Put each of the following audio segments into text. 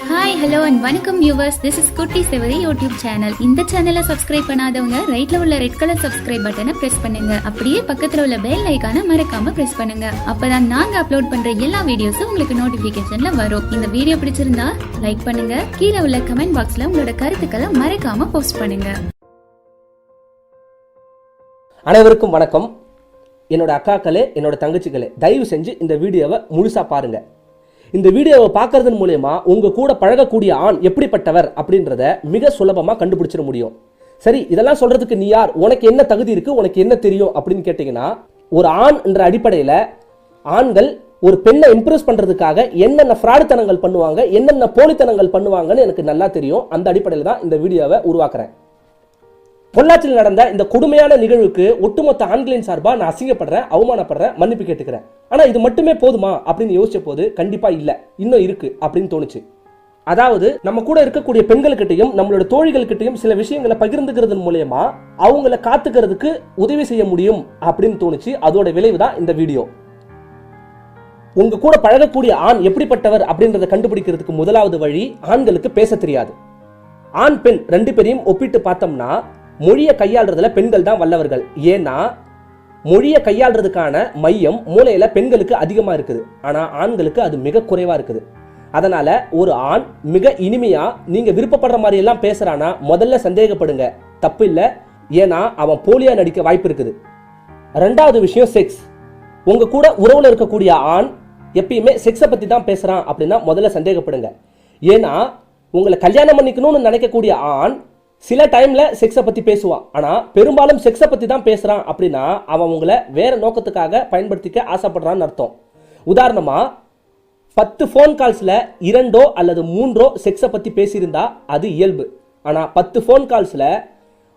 Hi hello and வணக்கம் viewers, this is குட்டி செவரி YouTube channel. இந்த சேனலை சப்ஸ்கிரைப் பண்ணாதவங்க ரைட்ல உள்ள ரெட் கலர் சப்ஸ்கிரைப் பட்டனை பிரஸ் பண்ணுங்க. அப்படியே பக்கத்துல உள்ள பெல் ஐகானை மறக்காம பிரஸ் பண்ணுங்க. அப்பதான் நாங்க அப்லோட் பண்ற எல்லா வீடியோஸும் உங்களுக்கு நோட்டிபிகேஷன்ல வரும். இந்த வீடியோ பிடிச்சிருந்தா லைக் பண்ணுங்க. கீழே உள்ள கமெண்ட் பாக்ஸ்ல உங்களோட கருத்துக்களை மறக்காம போஸ்ட் பண்ணுங்க. அனைவருக்கும் வணக்கம். என்னோட அக்காக்களே, என்னோட தங்கச்சிகளே, தயவு செஞ்சு இந்த வீடியோவை முழுசா பாருங்க. இந்த வீடியோவை பார்க்கறதன் மூலமா உங்க கூட பழகக்கூடிய ஆண் எப்படிப்பட்டவர் அப்படின்றத மிக சுலபமா கண்டுபிடிச்சிட முடியும். சரி, இதெல்லாம் சொல்றதுக்கு நீ யார், உனக்கு என்ன தகுதி இருக்கு, உனக்கு என்ன தெரியும் அப்படின்னு கேட்டீங்கன்னா, ஒரு ஆண் என்ற அடிப்படையில ஆண்கள் ஒரு பெண்ணை இம்ப்ரெஸ் பண்றதுக்காக என்னென்ன ஃப்ராடுத்தனங்கள் பண்ணுவாங்க, என்னென்ன போலித்தனங்கள் பண்ணுவாங்கன்னு எனக்கு நல்லா தெரியும். அந்த அடிப்படையில் தான் இந்த வீடியோவை உருவாக்குறேன். பொள்ளாச்சியில் நடந்த இந்த கொடுமையான நிகழ்வுக்கு ஒட்டுமொத்த ஆண்களின் சார்பா நான் அசிங்கப்படுறேன், அவமானப்படுறேன், மன்னிப்பு கேட்டுக்கிறேன். ஆனா இது மட்டுமே போதுமா அப்படின்னு யோசிச்ச போது கண்டிப்பா இல்ல, இன்னும் இருக்கு அப்படின்னு தோணுச்சு. அதாவது நம்ம கூட இருக்கக்கூடிய பெண்கள்கிட்டையும் நம்மளோட தோழிகள்கிட்டையும் சில விஷயங்களை பகிர்ந்துக்கிறது மூலமா அவங்கள காத்துக்கிறதுக்கு உதவி செய்ய முடியும் அப்படின்னு தோணுச்சு. அதோட விளைவு தான் இந்த வீடியோ. உங்க கூட பழகக்கூடிய ஆண் எப்படிப்பட்டவர் அப்படின்றத கண்டுபிடிக்கிறதுக்கு முதலாவது வழி, ஆண்களுக்கு பேச தெரியாது. ஆண் பெண் ரெண்டு பேரையும் ஒப்பிட்டு பார்த்தோம்னா மொழியை கையாளுறதுல பெண்கள் தான் வல்லவர்கள். ஏன்னா மொழியை கையாளுறதுக்கான மையம் மூளையில பெண்களுக்கு அதிகமா இருக்குது, ஆனா ஆண்களுக்கு அது மிக குறைவா இருக்குது. அதனால ஒரு ஆண் மிக இனிமையா நீங்க விருப்பப்படுற மாதிரி எல்லாம் பேசுறானா முதல்ல சந்தேகப்படுங்க, தப்பு இல்ல. ஏன்னா அவன் போலியா நடிக்க வாய்ப்பு இருக்குது. ரெண்டாவது விஷயம், செக்ஸ். உங்க கூட உறவுல இருக்கக்கூடிய ஆண் எப்பயுமே செக்ஸை பத்தி தான் பேசுறான் அப்படின்னா முதல்ல சந்தேகப்படுங்க. ஏன்னா உங்களை கல்யாணம் பண்ணிக்கணும்னு நினைக்கக்கூடிய ஆண் சில டைம்ல செக்ஸை பத்தி பேசுவான், ஆனா பெரும்பாலும் செக்ஸை பத்தி தான் பேசுறான் அப்படின்னா அவன் உங்களை வேற நோக்கத்துக்காக பயன்படுத்திக்க ஆசைப்படுறான்னு அர்த்தம். உதாரணமா 10 போன் கால்ஸ்ல 2 அல்லது 3 செக்ஸை பத்தி பேசியிருந்தா அது இயல்பு. ஆனா 10 போன் கால்ஸ்ல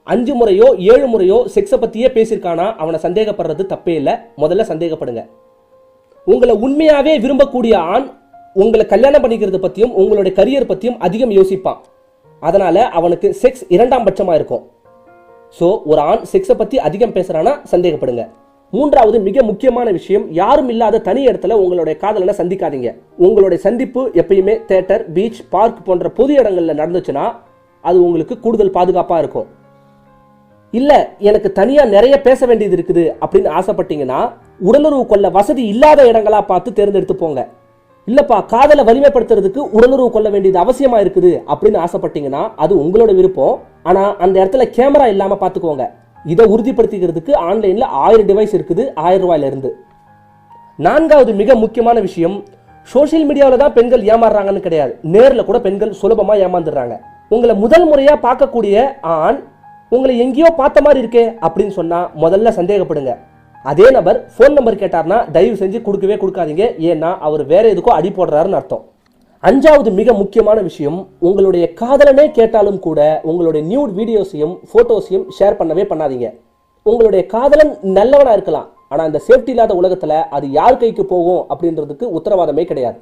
5 முறையோ 7 முறையோ செக்ஸை பத்தியே பேசியிருக்கானா அவனை சந்தேகப்படுறது தப்பே இல்லை, முதல்ல சந்தேகப்படுங்க. உங்களை உண்மையாவே விரும்பக்கூடிய ஆண் உங்களை கல்யாணம் பண்ணிக்கிறது பத்தியும் உங்களுடைய கரியர் பத்தியும் அதிகம் யோசிப்பான். அதனால அவனுக்கு செக்ஸ் இரண்டாம் பட்சமா இருக்கும். சோ ஒரு ஆண் செக்ஸை பத்தி அதிகம் பேசுறானா சந்தேகப்படுங்க. மூன்றாவது மிக முக்கியமான விஷயம், யாரும் இல்லாத தனி இடத்துல உங்களுடைய காதலனை சந்திக்காதீங்க. உங்களுடைய சந்திப்பு எப்பயுமே தியேட்டர், பீச், பார்க் போன்ற பொது இடங்கள்ல நடந்துச்சுன்னா அது உங்களுக்கு கூடுதல் பாதுகாப்பா இருக்கும். இல்ல எனக்கு தனியா நிறைய பேச வேண்டியது இருக்குது அப்படின்னு ஆசைப்பட்டீங்கன்னா உடலுறவு கொள்ள வசதி இல்லாத இடங்களா பார்த்து தேர்ந்தெடுத்து போங்க. இல்லப்பா காதலை வலிமைப்படுத்துறதுக்கு உடலுறவு கொள்ள வேண்டியது அவசியமா இருக்குது அப்படின்னு ஆசைப்பட்டீங்கன்னா அது உங்களோட விருப்பம். ஆனா அந்த இடத்துல கேமரா இல்லாம பாத்துக்கோங்க. இதை உறுதிப்படுத்திக்கிறதுக்கு ஆன்லைன்ல 1000 டிவைஸ் இருக்குது, 1000 ரூபாயில இருந்து. நான்காவது மிக முக்கியமான விஷயம், சோசியல் மீடியாவில தான் பெண்கள் ஏமாறுறாங்கன்னு கிடையாது, நேர்ல கூட பெண்கள் சுலபமா ஏமாந்துடுறாங்க. உங்களை முதல் முறையா பார்க்கக்கூடிய ஆண் உங்களை எங்கேயோ பார்த்த மாதிரி இருக்கே அப்படின்னு சொன்னா முதல்ல சந்தேகப்படுங்க. அதே நபர் போன் நம்பர் கேட்டார்னா தயவு செஞ்சு கொடுக்கவே கொடுக்காதீங்க, ஏன்னா அவர் வேற எதுக்கோ அடி போடுறாருன்னு அர்த்தம். அஞ்சாவது மிக முக்கியமான விஷயம், உங்களுடைய காதலனே கேட்டாலும் கூட உங்களுடைய நியூட் வீடியோஸையும் போட்டோஸையும் ஷேர் பண்ணவே பண்ணாதீங்க. உங்களுடைய காதலன் நல்லவனா இருக்கலாம், ஆனா இந்த சேஃப்டி இல்லாத உலகத்துல அது யார் கைக்கு போகும் அப்படின்றதுக்கு உத்தரவாதமே கிடையாது.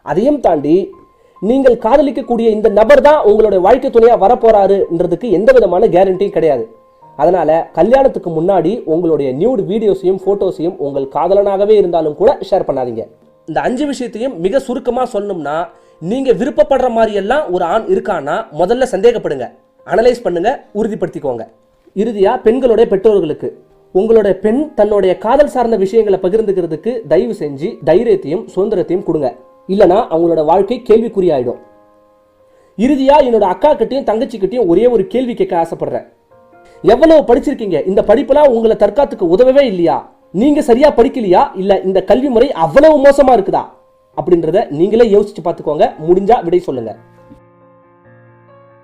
அதையும் தாண்டி நீங்கள் காதலிக்கக்கூடிய இந்த நபர் தான் உங்களுடைய வாழ்க்கை துணையா வரப்போறாருன்றதுக்கு எந்த விதமான கேரண்டியும் கிடையாது. அதனால கல்யாணத்துக்கு முன்னாடி உங்களுடைய நியூட் வீடியோஸையும் போட்டோஸையும் உங்கள் காதலனாகவே இருந்தாலும் கூட ஷேர் பண்ணாதீங்க. இந்த 5 விஷயத்தையும் மிக சுருக்கமா சொல்லணும்னா, நீங்க விருப்பப்படுற மாதிரி எல்லாம் ஒரு ஆண் இருக்கானா முதல்ல சந்தேகப்படுங்க, அனலைஸ் பண்ணுங்க, உறுதிப்படுத்திக்கோங்க. இறுதியா பெண்களுடைய பெற்றோர்களுக்கு, உங்களுடைய பெண் தன்னுடைய காதல் சார்ந்த விஷயங்களை பகிர்ந்துக்கிறதுக்கு தயவு செஞ்சு தைரியத்தையும் சுதந்திரத்தையும் கொடுங்க, இல்லனா அவங்களோட வாழ்க்கை கேள்விக்குறியாயிடும். இறுதியா என்னோட அக்கா கிட்டையும் தங்கச்சி கிட்டையும் ஒரே ஒரு கேள்வி கேட்க ஆசைப்படுறேன். எவ்வளவு படிச்சிருக்கீங்க, இந்த படிப்பெல்லாம் உங்களை தற்காத்துக்கு உதவவே இல்லையா, நீங்க சரியா படிக்கலையா, இல்ல இந்த கல்வி முறை அவ்வளவு மோசமா இருக்குதா அப்படின்றத நீங்களே யோசிச்சு பார்த்துக்கோங்க. முடிஞ்சா விடை சொல்லுங்க.